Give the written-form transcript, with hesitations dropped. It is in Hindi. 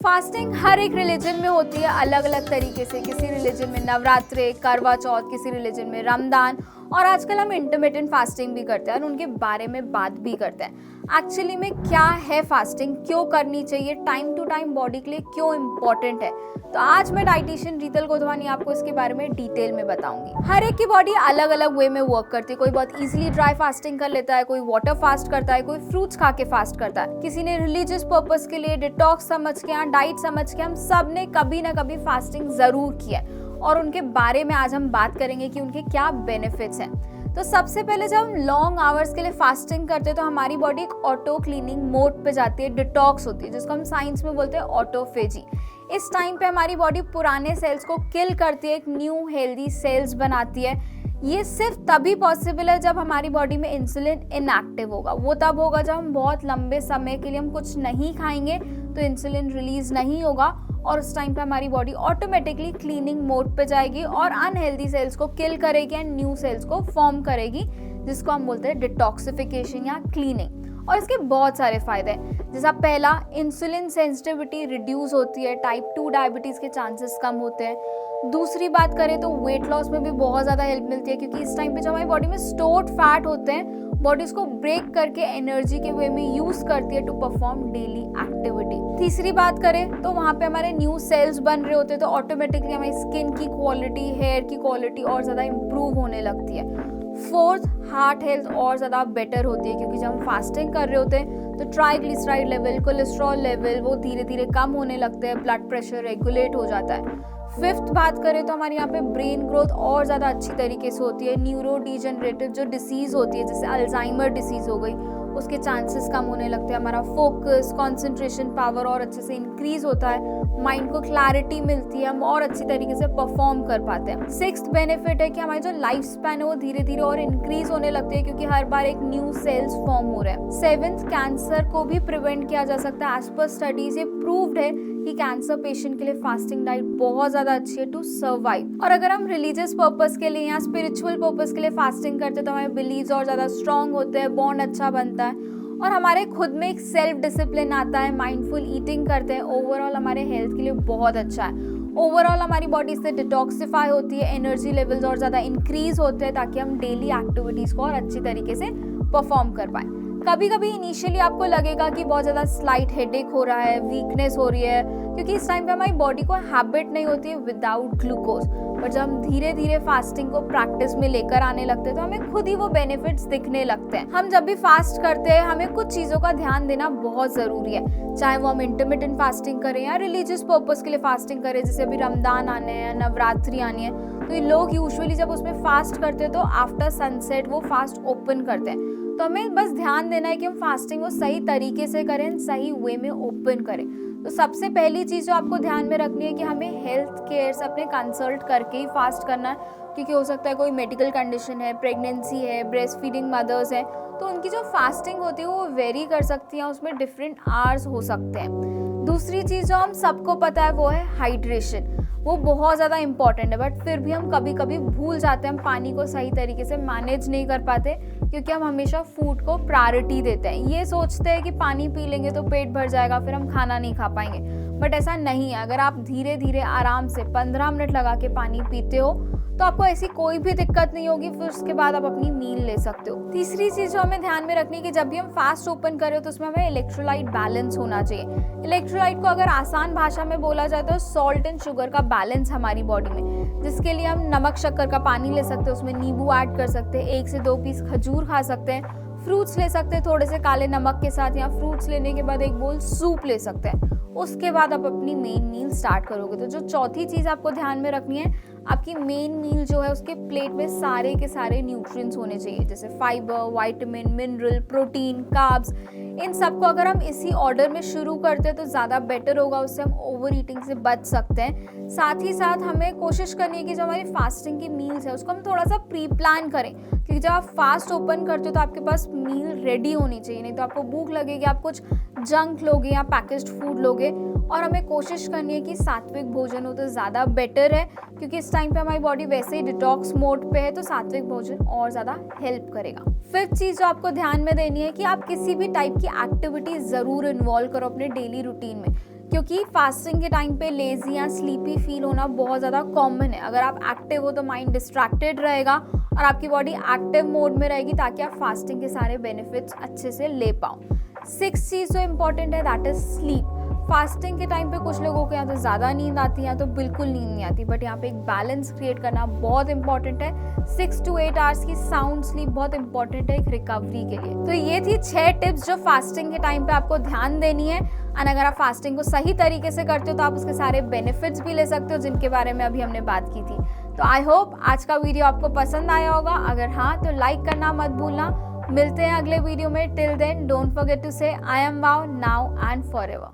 फास्टिंग हर एक रिलीजन में होती है अलग अलग तरीके से। किसी रिलीजन में नवरात्रे, करवा चौथ, किसी रिलीजन में रमदान, और आजकल हम इंटरमिटेंट फास्टिंग भी करते हैं और उनके बारे में बात भी करते हैं। एक्चुअली में क्या है फास्टिंग, क्यों करनी चाहिए, टाइम टू टाइम बॉडी के लिए क्यों इम्पोर्टेंट है, तो आज मैं डाइटिशियन रीतल गोधवानी आपको इसके बारे में डिटेल में बताऊंगी। हर एक की बॉडी अलग अलग वे में वर्क करती है। कोई बहुत इजीली ड्राई फास्टिंग कर लेता है, कोई वाटर फास्ट करता है, कोई फ्रूट्स खा के फास्ट करता है, किसी ने रिलीजियस पर्पस के लिए, डिटॉक्स समझ के या डाइट समझ के। हम सब ने कभी ना कभी फास्टिंग जरूर किया है और उनके बारे में आज हम बात करेंगे कि उनके क्या बेनिफिट्स हैं। तो सबसे पहले जब हम लॉन्ग आवर्स के लिए फास्टिंग करते हैं तो हमारी बॉडी एक ऑटो क्लीनिंग मोड पे जाती है, डिटॉक्स होती है, जिसको हम साइंस में बोलते हैं ऑटोफेजी। इस टाइम पे हमारी बॉडी पुराने सेल्स को किल करती है, एक न्यू हेल्दी सेल्स बनाती है। ये सिर्फ तभी पॉसिबल है जब हमारी बॉडी में इंसुलिन इनएक्टिव होगा। वो तब होगा जब हम बहुत लंबे समय के लिए हम कुछ नहीं खाएंगे तो इंसुलिन रिलीज नहीं होगा और उस टाइम पे हमारी बॉडी ऑटोमेटिकली क्लीनिंग मोड पे जाएगी और अनहेल्दी सेल्स को किल करेगी एंड न्यू सेल्स को फॉर्म करेगी, जिसको हम बोलते हैं डिटॉक्सिफिकेशन या क्लीनिंग। और इसके बहुत सारे फायदे हैं। जैसा पहला, इंसुलिन सेंसिटिविटी रिड्यूस होती है, टाइप 2 डायबिटीज़ के चांसेस कम होते हैं। दूसरी बात करें तो वेट लॉस में भी बहुत ज़्यादा हेल्प मिलती है, क्योंकि इस टाइम पे जब हमारी बॉडी में स्टोर्ड फैट होते हैं, बॉडी उसको ब्रेक करके एनर्जी के वे में यूज़ करती है टू परफॉर्म डेली एक्टिविटी। तीसरी बात करें तो वहाँ पे हमारे न्यू सेल्स बन रहे होते हैं, तो ऑटोमेटिकली हमारी स्किन की क्वालिटी, हेयर की क्वालिटी और ज़्यादा इंप्रूव होने लगती है। फोर्थ, हार्ट हेल्थ और ज़्यादा बेटर होती है, क्योंकि जब हम फास्टिंग कर रहे होते हैं तो ट्राइग्लिसराइड लेवल, कोलेस्ट्रॉल लेवल वो धीरे धीरे कम होने लगते हैं, ब्लड प्रेशर रेगुलेट हो जाता है। फिफ्थ बात करें तो हमारे यहाँ पे ब्रेन ग्रोथ और ज़्यादा अच्छी तरीके से होती है। न्यूरो डिजेनरेटिव जो डिसीज़ होती है, जैसे अल्जाइमर डिसीज़ हो गई, उसके चांसेस कम होने लगते हैं। हमारा फोकस, कंसंट्रेशन पावर और अच्छे से इंक्रीज होता है, माइंड को क्लैरिटी मिलती है, हम और अच्छी तरीके से परफॉर्म कर पाते हैं। सिक्स्थ बेनिफिट है कि हमारी जो लाइफ स्पैन है वो धीरे धीरे और इंक्रीज होने लगती है, क्योंकि हर बार एक न्यू सेल्स फॉर्म हो रहे हैं। सेवेंथ, कैंसर को भी प्रिवेंट किया जा सकता है। एज पर स्टडीज ये प्रूव्ड है कि कैंसर पेशेंट के लिए फास्टिंग डाइट बहुत ज़्यादा अच्छी है टू सर्वाइव। और अगर हम रिलीजियस पर्पस के लिए या स्पिरिचुअल पर्पस के लिए फास्टिंग करते हैं तो हमारे बिलीव्स और ज़्यादा स्ट्रॉन्ग होते हैं, बॉन्ड अच्छा बनता है और हमारे खुद में एक सेल्फ डिसिप्लिन आता है, माइंडफुल ईटिंग करते हैं। ओवरऑल हमारे हेल्थ के लिए बहुत अच्छा है। ओवरऑल हमारी बॉडी से डिटॉक्सिफाई होती है, एनर्जी लेवल्स और ज़्यादा इंक्रीज होते हैं, ताकि हम डेली एक्टिविटीज़ को और अच्छी तरीके से परफॉर्म कर पाएँ। कभी कभी इनिशियली आपको लगेगा कि बहुत ज़्यादा स्लाइट हेडेक हो रहा है, वीकनेस हो रही है, क्योंकि इस टाइम पे हमारी बॉडी को हैबिट नहीं होती है विदाउट ग्लूकोज। पर जब हम धीरे धीरे फास्टिंग को प्रैक्टिस में लेकर आने लगते हैं तो हमें खुद ही वो बेनिफिट्स दिखने लगते हैं। हम जब भी फास्ट करते हैं हमें कुछ चीज़ों का ध्यान देना बहुत ज़रूरी है, चाहे वो हम इंटरमिटेंट फास्टिंग करें या रिलीजियस पर्पस के लिए फास्टिंग करें। जैसे अभी रमदान आने हैं, नवरात्रि आनी है, तो ये लोग यूजुअली जब उसमें फास्ट करते हैं तो आफ्टर सनसेट वो फास्ट ओपन करते हैं। तो हमें बस ध्यान देना है कि हम फास्टिंग को सही तरीके से करें, सही वे में ओपन करें। तो सबसे पहली चीज़ जो आपको ध्यान में रखनी है कि हमें हेल्थ केयर से अपने कंसल्ट करके ही फास्ट करना है, क्योंकि हो सकता है कोई मेडिकल कंडीशन है, प्रेगनेंसी है, ब्रेस्ट फीडिंग मदर्स हैं, तो उनकी जो फास्टिंग होती है वो वेरी कर सकती है, उसमें डिफरेंट आवर्स हो सकते हैं। दूसरी चीज़ जो हम सबको पता है वो है हाइड्रेशन। वो बहुत ज़्यादा इंपॉर्टेंट है, बट फिर भी हम कभी कभी भूल जाते हैं, हम पानी को सही तरीके से मैनेज नहीं कर पाते, क्योंकि हम हमेशा फूड को प्रायोरिटी देते हैं। ये सोचते हैं कि पानी पी लेंगे तो पेट भर जाएगा, फिर हम खाना नहीं खा पाएंगे, बट ऐसा नहीं है। अगर आप धीरे धीरे आराम से 15 मिनट लगा के पानी पीते हो तो आपको ऐसी कोई भी दिक्कत नहीं होगी, फिर उसके बाद आप अपनी मील ले सकते हो। तीसरी चीज़ जो हमें ध्यान में रखनी है कि जब भी हम फास्ट ओपन करें तो उसमें हमें इलेक्ट्रोलाइट बैलेंस होना चाहिए। इलेक्ट्रोलाइट को अगर आसान भाषा में बोला जाए तो सॉल्ट एंड शुगर का बैलेंस हमारी बॉडी में, जिसके लिए हम नमक शक्कर का पानी ले सकते हैं, उसमें नींबू ऐड कर सकते हैं, 1 से 2 पीस खजूर खा सकते हैं, फ्रूट्स ले सकते हैं थोड़े से काले नमक के साथ, या फ्रूट्स लेने के बाद 1 बोल सूप ले सकते हैं। उसके बाद आप अपनी मेन मील स्टार्ट करोगे। तो जो चौथी चीज़ आपको ध्यान में रखनी है, आपकी मेन मील जो है उसके प्लेट में सारे के सारे न्यूट्रिएंट्स होने चाहिए, जैसे fibre, vitamin, mineral, protein, carbs. इन सबको अगर हम इसी ऑर्डर में शुरू करते हैं तो ज़्यादा बेटर होगा, उससे हम ओवर ईटिंग से बच सकते हैं। साथ ही साथ हमें कोशिश करनी है कि जो हमारी फास्टिंग की मील्स है उसको हम थोड़ा सा प्री प्लान करें, क्योंकि जब आप फास्ट ओपन करते हो तो आपके पास मील रेडी होनी चाहिए, नहीं तो आपको भूख लगेगी, आप कुछ जंक लोगे या पैकेज्ड फूड लोगे। और हमें कोशिश करनी है कि सात्विक भोजन हो तो ज़्यादा बेटर है, क्योंकि इस टाइम पे हमारी बॉडी वैसे ही डिटॉक्स मोड पे है, तो सात्विक भोजन और ज़्यादा हेल्प करेगा। फिफ्थ चीज़ जो आपको ध्यान में देनी है कि आप किसी भी टाइप की एक्टिविटी ज़रूर इन्वॉल्व करो अपने डेली रूटीन में, क्योंकि फास्टिंग के टाइम पे लेजी या स्लीपी फील होना बहुत ज़्यादा कॉमन है। अगर आप एक्टिव हो तो माइंड डिस्ट्रैक्टेड रहेगा और आपकी बॉडी एक्टिव मोड में रहेगी ताकि आप फास्टिंग के सारे बेनिफिट्स अच्छे से ले पाओ। 6th चीज़ जो इम्पॉर्टेंट है दैट इज स्लीप। फास्टिंग के टाइम पे कुछ लोगों को या तो ज़्यादा नींद आती है या तो बिल्कुल नींद नहीं आती, बट यहाँ पे एक बैलेंस क्रिएट करना बहुत इंपॉर्टेंट है। 6 to 8 आवर्स की साउंड स्लीप बहुत इंपॉर्टेंट है एक रिकवरी के लिए। तो ये थी 6 टिप्स जो फास्टिंग के टाइम पे आपको ध्यान देनी है। एंड अगर आप फास्टिंग को सही तरीके से करते हो तो आप उसके सारे बेनिफिट्स भी ले सकते हो जिनके बारे में अभी हमने बात की थी। तो आई होप आज का वीडियो आपको पसंद आया होगा। अगर हाँ तो लाइक करना मत भूलना। मिलते हैं अगले वीडियो में। Till then don't forget to say I am wow now and forever.